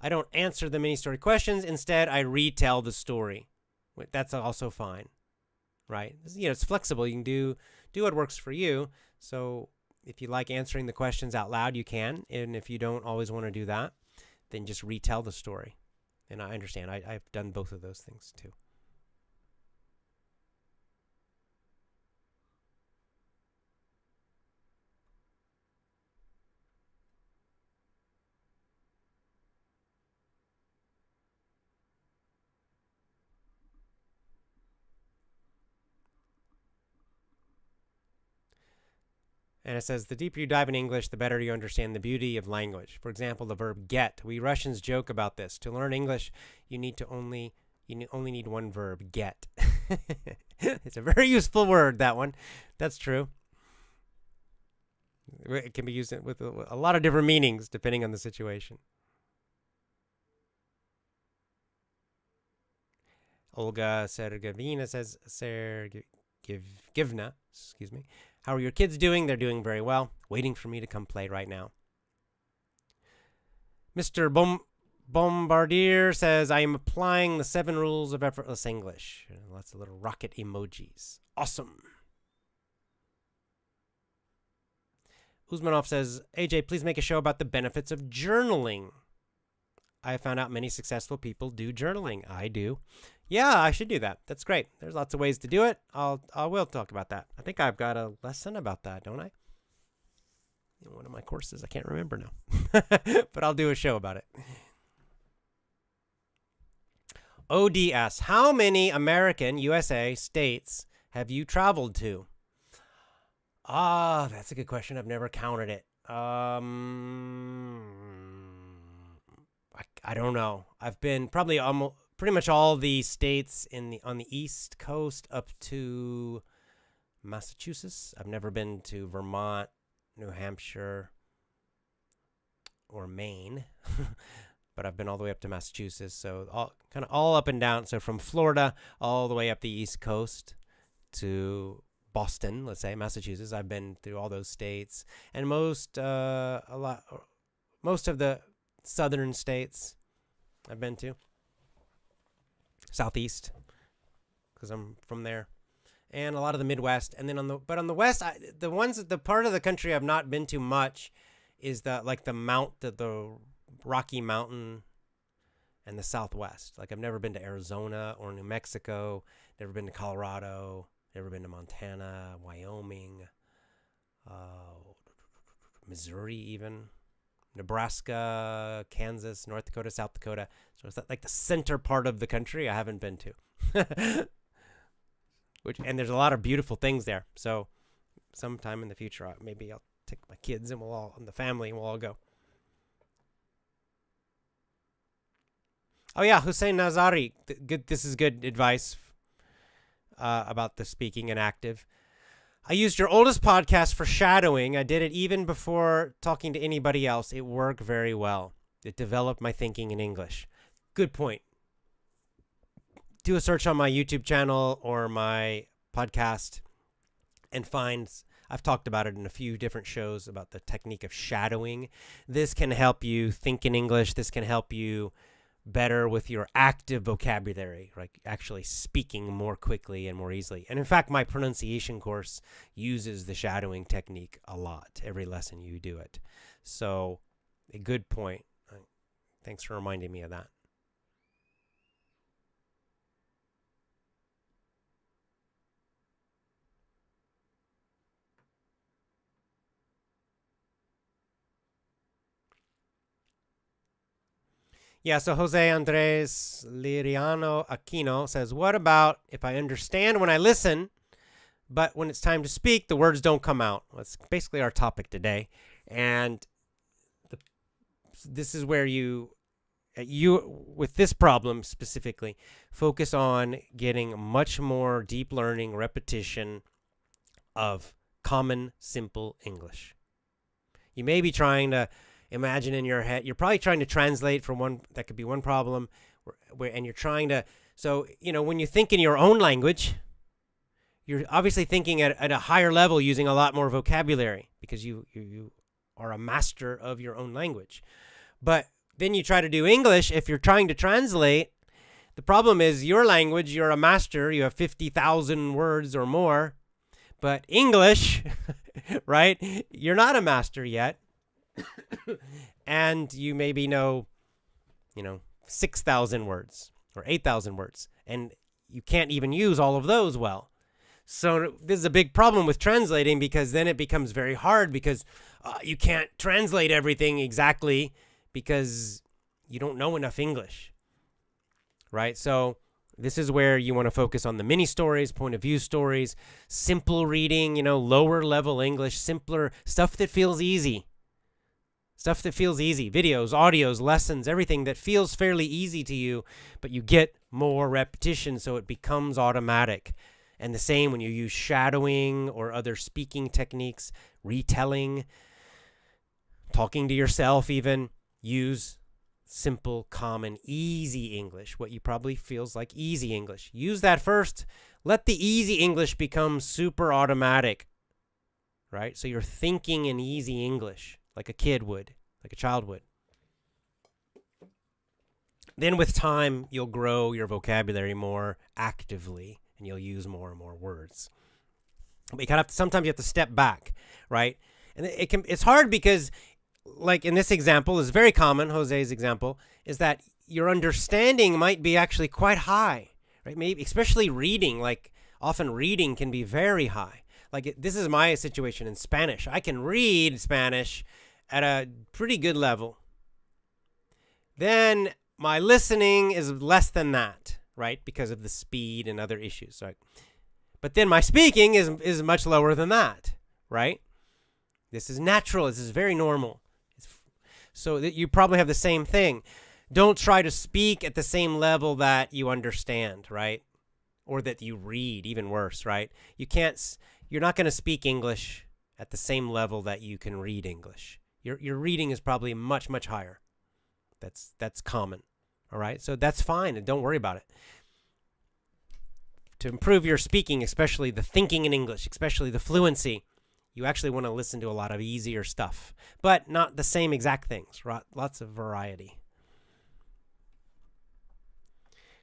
don't answer the mini-story questions. Instead, I retell the story. That's also fine, right? You know, it's flexible. You can do what works for you. So if you like answering the questions out loud, you can. And if you don't always want to do that, then just retell the story. And I understand. I've done both of those things too. And it says, the deeper you dive in English, the better you understand the beauty of language. For example, the verb get. We Russians joke about this. To learn English, you only need one verb, get. It's a very useful word, that one. That's true. It can be used with a lot of different meanings, depending on the situation. Olga Sergevina says, Sergevna, excuse me. How are your kids doing? They're doing very well. Waiting for me to come play right now. Mr. Bombardier says, I am applying the 7 rules of effortless English. Lots of little rocket emojis. Awesome. Uzmanov says, AJ, please make a show about the benefits of journaling. I have found out many successful people do journaling. I do. Yeah, I should do that. That's great. There's lots of ways to do it. I will talk about that. I think I've got a lesson about that, don't I? In one of my courses. I can't remember now. But I'll do a show about it. ODS. How many American, USA, states have you traveled to? That's a good question. I've never counted it. I don't know. I've been probably pretty much all the states on the East Coast up to Massachusetts. I've never been to Vermont, New Hampshire, or Maine, but I've been all the way up to Massachusetts. So all up and down. So from Florida all the way up the East Coast to Boston, let's say Massachusetts. I've been through all those states, and most of the southern states I've been to. Southeast, because I'm from there, and a lot of the Midwest. And then on the West, the part of the country I've not been to much is the Rocky Mountain and the Southwest. Like I've never been to Arizona or New Mexico, never been to Colorado, never been to Montana, Wyoming, Missouri even. Nebraska, Kansas, North Dakota, South Dakota. So it's like the center part of the country I haven't been to. And there's a lot of beautiful things there. So sometime in the future, maybe I'll take my kids and the family, and we'll all go. Oh yeah, Hussein Nazari. This is good advice about the speaking and active. I used your oldest podcast for shadowing. I did it even before talking to anybody else. It worked very well. It developed my thinking in English. Good point. Do a search on my YouTube channel or my podcast and I've talked about it in a few different shows about the technique of shadowing. This can help you think in English. This can help you better with your active vocabulary, like actually speaking more quickly and more easily. And in fact, my pronunciation course uses the shadowing technique a lot. Every lesson you do it. So a good point. Thanks for reminding me of that. Yeah, so Jose Andres Liriano Aquino says, what about if I understand when I listen, but when it's time to speak, the words don't come out? Well, that's basically our topic today. And this is where you, with this problem specifically, focus on getting much more deep learning, repetition of common, simple English. You may be trying to imagine in your head, you're probably trying to translate from one, that could be one problem, and you're trying to, so, when you think in your own language, you're obviously thinking at a higher level using a lot more vocabulary because you are a master of your own language. But then you try to do English. If you're trying to translate, the problem is your language, you're a master, you have 50,000 words or more, but English, right? You're not a master yet. And you maybe know 6,000 words or 8,000 words, and you can't even use all of those well. So this is a big problem with translating, because then it becomes very hard because you can't translate everything exactly because you don't know enough English, right? So this is where you want to focus on the mini stories, point of view stories, simple reading, lower level English, simpler stuff that feels easy. Stuff that feels easy, videos, audios, lessons, everything that feels fairly easy to you, but you get more repetition so it becomes automatic. And the same when you use shadowing or other speaking techniques, retelling, talking to yourself even, use simple, common, easy English, what you probably feels like easy English. Use that first. Let the easy English become super automatic, right? So you're thinking in easy English, like a kid would, like a child would. Then with time, you'll grow your vocabulary more actively, and you'll use more and more words. But sometimes you have to step back, right? And it's hard because, like in this example, is very common, Jose's example, is that your understanding might be actually quite high, right? Maybe especially reading, like often reading can be very high. Like this is my situation in Spanish. I can read Spanish at a pretty good level. Then my listening is less than that, right? Because of the speed and other issues, right? But then my speaking is much lower than that, right? This is natural. This is very normal. So that you probably have the same thing. Don't try to speak at the same level that you understand, right? Or that you read, even worse, right? You're not going to speak English at the same level that you can read English. Your reading is probably much, much higher. That's common. All right? So that's fine, and don't worry about it. To improve your speaking, especially the thinking in English, especially the fluency, you actually want to listen to a lot of easier stuff, but not the same exact things. Lots of variety.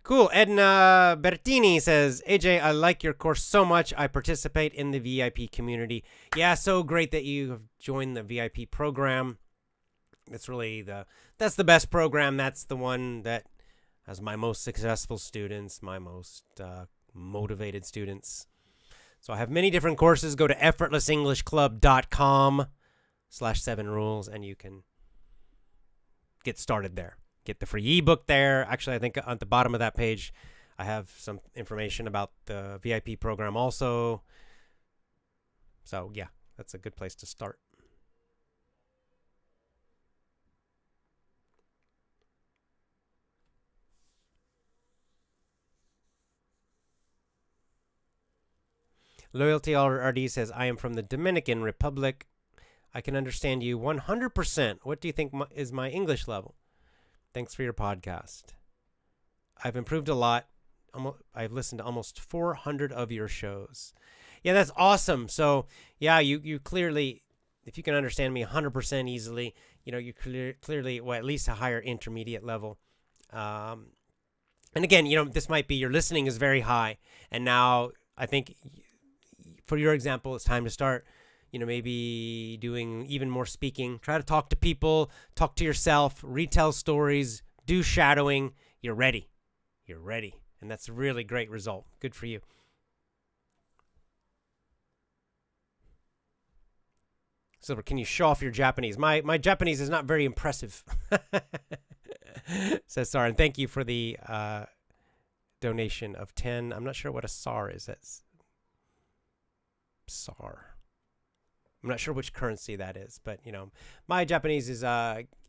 Cool. Edna Bertini says, AJ, I like your course so much. I participate in the VIP community. Yeah, so great that you have joined the VIP program. That's the best program. That's the one that has my most successful students, my most motivated students. So I have many different courses. Go to effortlessenglishclub.com/7rules, and you can get started there. Get the free ebook there. Actually, I think at the bottom of that page, I have some information about the VIP program also. So yeah, that's a good place to start. Loyalty RD says, I am from the Dominican Republic. I can understand you 100%. What do you think is my English level? Thanks for your podcast. I've improved a lot. I've listened to almost 400 of your shows. Yeah, that's awesome. So, yeah, you clearly, if you can understand me 100% easily, you clearly, well, at least a higher intermediate level. And again, this might be your listening is very high. And now I think for your example, it's time to start, maybe doing even more speaking. Try to talk to people, talk to yourself, retell stories, do shadowing. You're ready. You're ready. And that's a really great result. Good for you. Silver, can you show off your Japanese? My Japanese is not very impressive. Says Sar, and thank you for the donation of 10. I'm not sure what a SAR is. That's SAR. I'm not sure which currency that is, but my Japanese is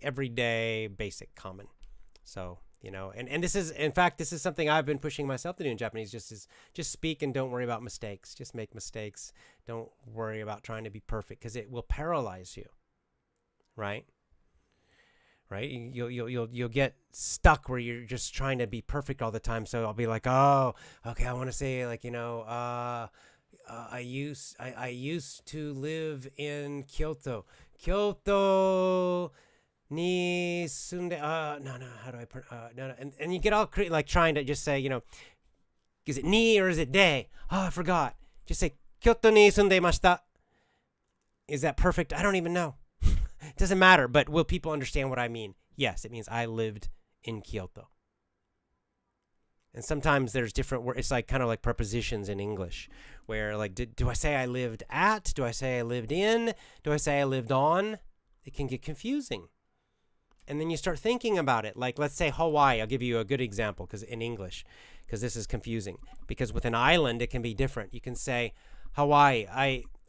everyday, basic, common. So and this is, in fact, this is something I've been pushing myself to do in Japanese. Just speak and don't worry about mistakes. Just make mistakes. Don't worry about trying to be perfect, because it will paralyze you. Right? You'll get stuck where you're just trying to be perfect all the time. So I'll be like, oh, okay, I want to say I used to live in Kyoto. Kyoto ni sunde. No. How do I no. And you get all like trying to just say, is it ni or is it de? Oh, I forgot. Just say Kyoto ni sundemashita. Is that perfect? I don't even know. It doesn't matter. But will people understand what I mean? Yes, it means I lived in Kyoto. And sometimes there's different words. It's like kind of like prepositions in English, where like, do I say I lived at? Do I say I lived in? Do I say I lived on? It can get confusing. And then you start thinking about it. Like, let's say Hawaii. I'll give you a good example because in English, because this is confusing. Because with an island, it can be different. You can say Hawaii.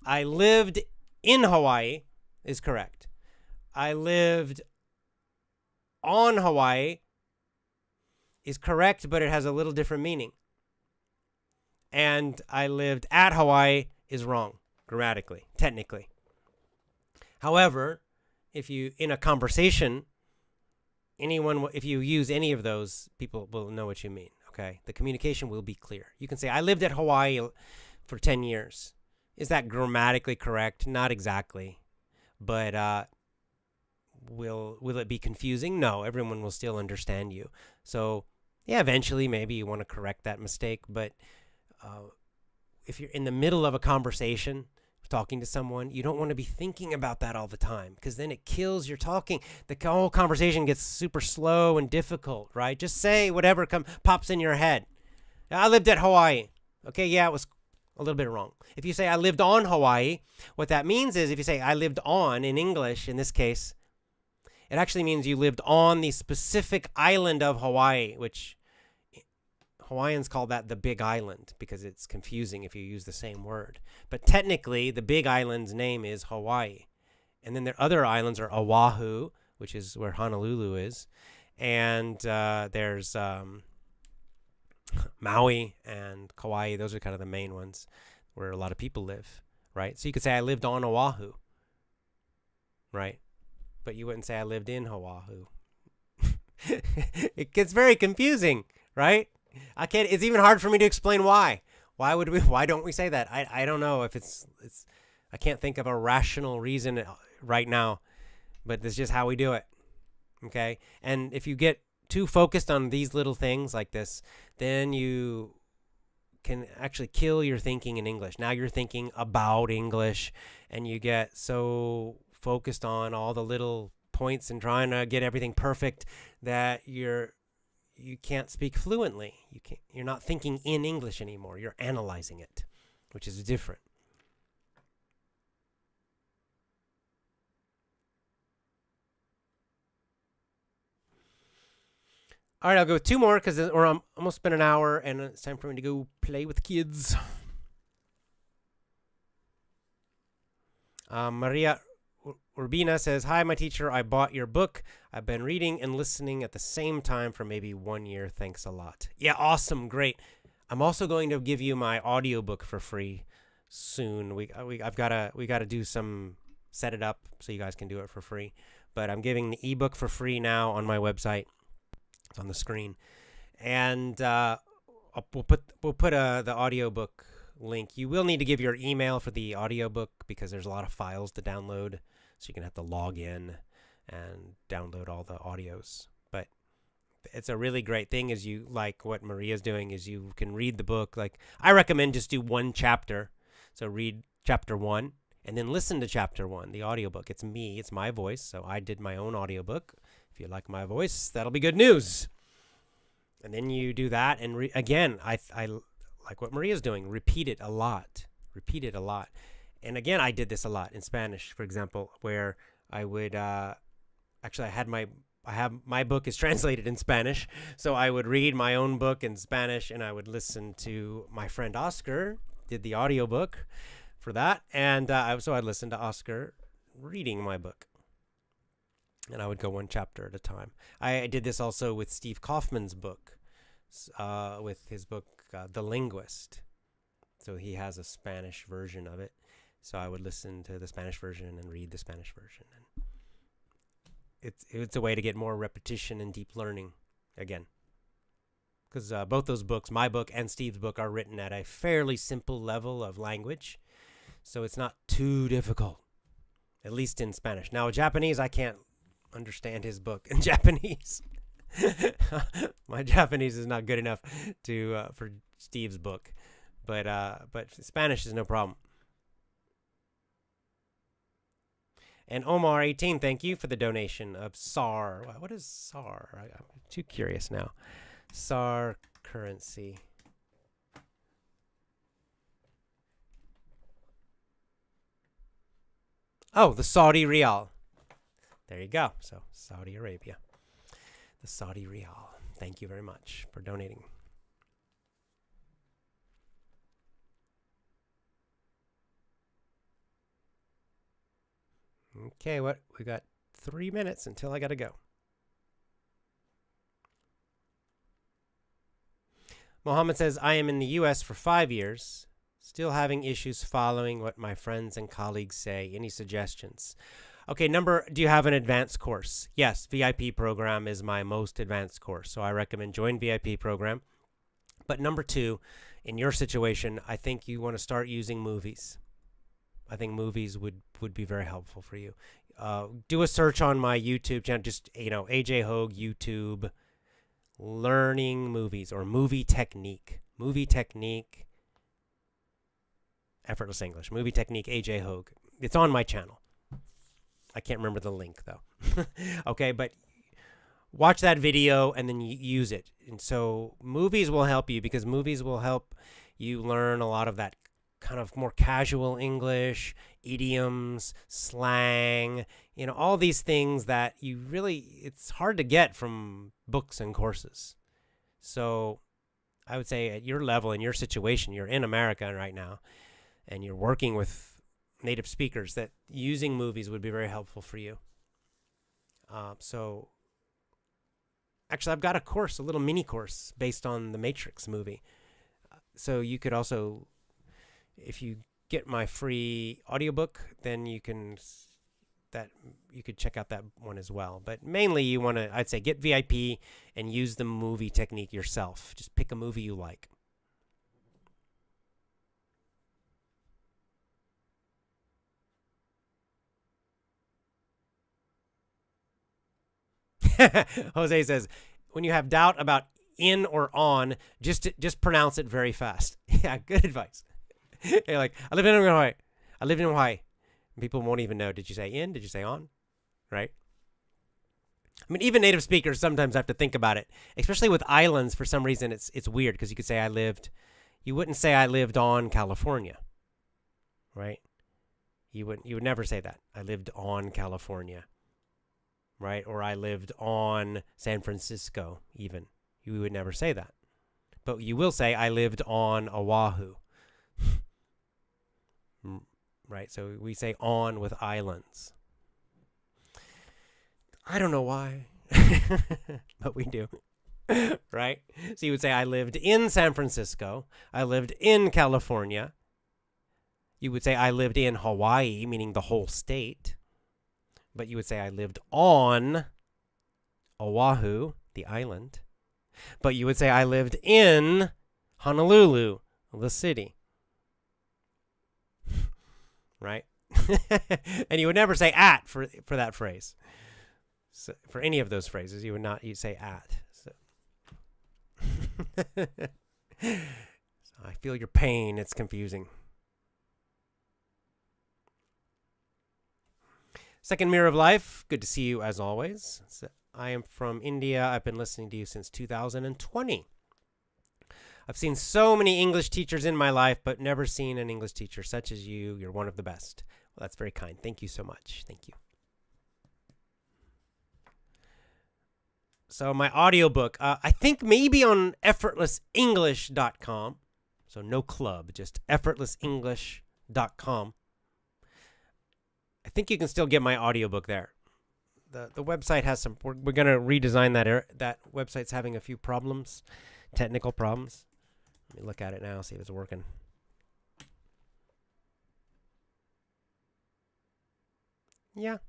I lived in Hawaii is correct. I lived on Hawaii is correct, but it has a little different meaning. And I lived at Hawaii is wrong, grammatically, technically. However, if you, in a conversation, if you use any of those, people will know what you mean, okay? The communication will be clear. You can say, I lived at Hawaii for 10 years. Is that grammatically correct? Not exactly. But will it be confusing? No, everyone will still understand you. So, yeah, eventually maybe you want to correct that mistake. But if you're in the middle of a conversation, talking to someone, you don't want to be thinking about that all the time, because then it kills your talking. The whole conversation gets super slow and difficult, right? Just say whatever pops in your head. I lived at Hawaii. Okay, yeah, it was a little bit wrong. If you say I lived on Hawaii, what that means is if you say I lived on in English, in this case, it actually means you lived on the specific island of Hawaii, which Hawaiians call that the Big Island because it's confusing if you use the same word. But technically, the Big Island's name is Hawaii. And then the other islands are Oahu, which is where Honolulu is. And there's Maui and Kauai. Those are kind of the main ones where a lot of people live, right? So you could say I lived on Oahu, right? But you wouldn't say I lived in Oahu. It gets very confusing, right? It's even hard for me to explain why. Why don't we say that? I don't know if it's I can't think of a rational reason right now, but that's just how we do it. Okay? And if you get too focused on these little things like this, then you can actually kill your thinking in English. Now you're thinking about English, and you get so focused on all the little points and trying to get everything perfect that you can't speak fluently. You're not thinking in English anymore. You're analyzing it, which is different. All right, I'll go with two more because I'm almost been an hour, and it's time for me to go play with kids. Maria Urbina says, "Hi, my teacher. I bought your book. I've been reading and listening at the same time for maybe 1 year. Thanks a lot." Yeah, awesome, great. I'm also going to give you my audiobook for free soon. We gotta do some set it up so you guys can do it for free. But I'm giving the ebook for free now on my website. It's on the screen, and we'll put the audiobook link. You will need to give your email for the audiobook because there's a lot of files to download, so you're gonna have to log in and download all the audios. But it's a really great thing is you like what Maria's doing is you can read the book. Like I recommend just do one chapter. So read chapter 1 and then listen to chapter 1, the audiobook. It's me, it's my voice. So I did my own audiobook. If you like my voice, that'll be good news. And then you do that. And again, I like what Maria's doing. Repeat it a lot. Repeat it a lot. And again, I did this a lot in Spanish, for example, where I would actually I have my book is translated in Spanish, so I would read my own book in Spanish, and I would listen to my friend Oscar did the audiobook for that, and so I'd listen to Oscar reading my book, and I would go one chapter at a time. I did this also with Steve Kaufman's book, with his book The Linguist. So he has a Spanish version of it. So I would listen to the Spanish version and read the Spanish version. And it's a way to get more repetition and deep learning again. Because both those books, my book and Steve's book, are written at a fairly simple level of language. So it's not too difficult, at least in Spanish. Now, Japanese, I can't understand his book in Japanese. My Japanese is not good enough for Steve's book. But Spanish is no problem. And Omar18, thank you for the donation of SAR. What is SAR? I'm too curious now. SAR currency. Oh, the Saudi Riyal. There you go. So Saudi Arabia. The Saudi Riyal. Thank you very much for donating. Okay, we got 3 minutes until I got to go. Mohammed says, I am in the U.S. for 5 years, still having issues following what my friends and colleagues say. Any suggestions? Okay, do you have an advanced course? Yes, VIP program is my most advanced course, so I recommend join VIP program. But number 2, in your situation, I think you want to start using movies. I think movies would be very helpful for you. Do a search on my YouTube channel, just, AJ Hoge, YouTube, learning movies or movie technique. Movie technique, Effortless English. Movie technique, AJ Hoge. It's on my channel. I can't remember the link, though. Okay, but watch that video and then use it. And so movies will help you because movies will help you learn a lot of that kind of more casual English, idioms, slang, all these things that it's hard to get from books and courses. So I would say at your level, in your situation, you're in America right now, and you're working with native speakers, that using movies would be very helpful for you. So actually, I've got a little mini course based on the Matrix movie. So you could also, if you get my free audiobook, then you could check out that one as well. But mainly you want to, I'd say, get VIP and use the movie technique yourself. Just pick a movie you like. Jose says, when you have doubt about in or on, just pronounce it very fast. Yeah, good advice. You're like, I live in Hawaii. People won't even know. Did you say in? Did you say on? Right? I mean, even native speakers sometimes have to think about it, especially with islands. For some reason, it's weird because you could say you wouldn't say I lived on California, right? You would never say that. I lived on California. right? Or I lived on San Francisco, even. You would never say that. But you will say, I lived on Oahu. Right? So we say on with islands. I don't know why, but we do. Right? So you would say, I lived in San Francisco. I lived in California. You would say, I lived in Hawaii, meaning the whole state. But you would say, I lived on Oahu, the island. But you would say, I lived in Honolulu, the city. Right? And you would never say at for that phrase. So for any of those phrases, you would not say at. So. So I feel your pain. It's confusing. Second Mirror of Life. Good to see you as always. So I am from India. I've been listening to you since 2020. I've seen so many English teachers in my life, but never seen an English teacher such as you. You're one of the best. Well, that's very kind. Thank you so much. Thank you. So my audiobook, I think maybe on effortlessenglish.com. So no club, just effortlessenglish.com. I think you can still get my audiobook there. The website has some, we're going to redesign that website's having a few problems, technical problems. Let me look at it now, see if it's working. Yeah,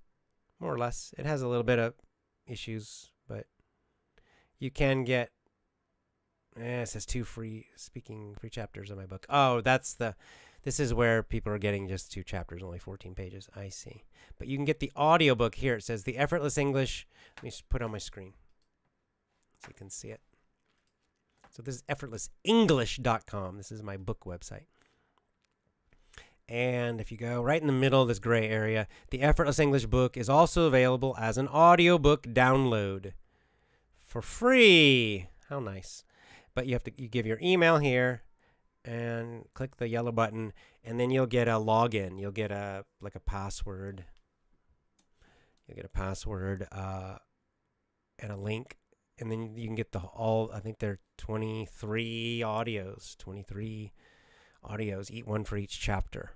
more or less. It has a little bit of issues, but you can get, it says 2 free chapters of my book. Oh, this is where people are getting just 2 chapters, only 14 pages. I see. But you can get the audiobook here. It says The Effortless English. Let me just put it on my screen so you can see it. So this is effortlessenglish.com. This is my book website. And if you go right in the middle of this gray area, the Effortless English book is also available as an audiobook download for free. How nice. But you give your email here and click the yellow button, and then you'll get a login. You'll get a password. You'll get a password and a link. And then you can get I think there are 23 audios, one for each chapter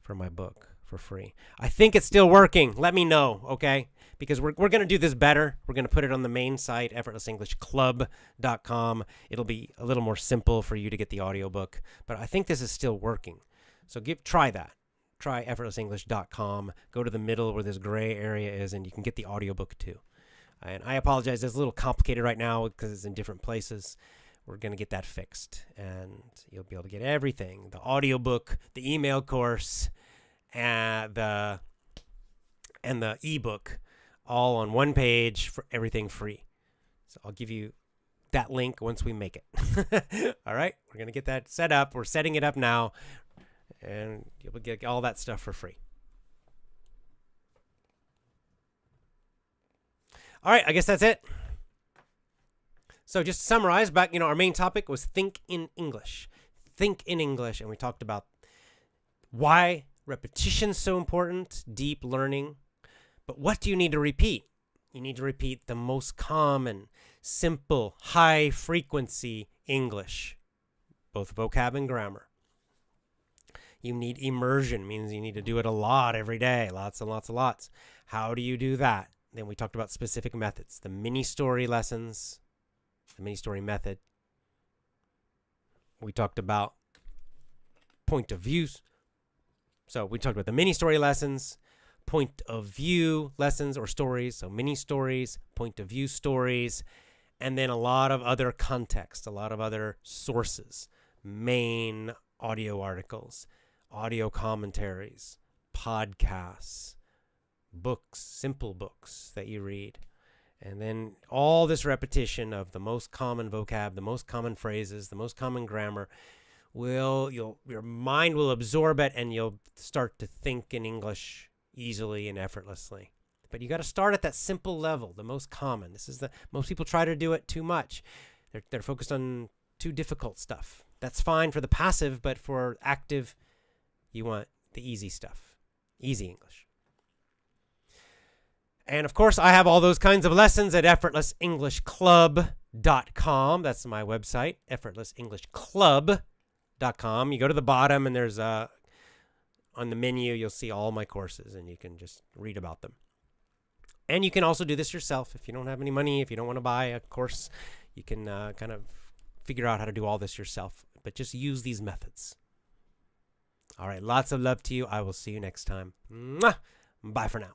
for my book for free. I think it's still working. Let me know, okay? Because we're going to do this better. We're going to put it on the main site, effortlessenglishclub.com. It'll be a little more simple for you to get the audiobook, but I think this is still working. So try that. Try effortlessenglish.com. Go to the middle where this gray area is, and you can get the audiobook too. And I apologize, it's a little complicated right now because it's in different places. We're going to get that fixed, and you'll be able to get everything, the audiobook, the email course, and the ebook, all on one page for everything free. So I'll give you that link once we make it. All right, we're going to get that set up. We're setting it up now, and you'll get all that stuff for free. All right, I guess that's it. So just to summarize, our main topic was think in English. Think in English, and we talked about why repetition's so important, deep learning. But what do you need to repeat? You need to repeat the most common, simple, high-frequency English, both vocab and grammar. You need immersion, means you need to do it a lot every day, lots and lots and lots. How do you do that? Then we talked about specific methods, the mini-story lessons, the mini-story method. We talked about point of views. So we talked about the mini-story lessons, point of view lessons or stories. So mini-stories, point of view stories, and then a lot of other context, a lot of other sources, main audio articles, audio commentaries, podcasts, books, simple books that you read. And then all this repetition of the most common vocab, the most common phrases, the most common grammar, your mind will absorb it, and you'll start to think in English easily and effortlessly. But you got to start at that simple level, the most common. Most people try to do it too much. They're focused on too difficult stuff. That's fine for the passive, but for active, you want the easy stuff, easy English. And of course, I have all those kinds of lessons at effortlessenglishclub.com. That's my website, effortlessenglishclub.com. You go to the bottom and there's on the menu, you'll see all my courses and you can just read about them. And you can also do this yourself. If you don't have any money, if you don't want to buy a course, you can kind of figure out how to do all this yourself. But just use these methods. All right, lots of love to you. I will see you next time. Mwah! Bye for now.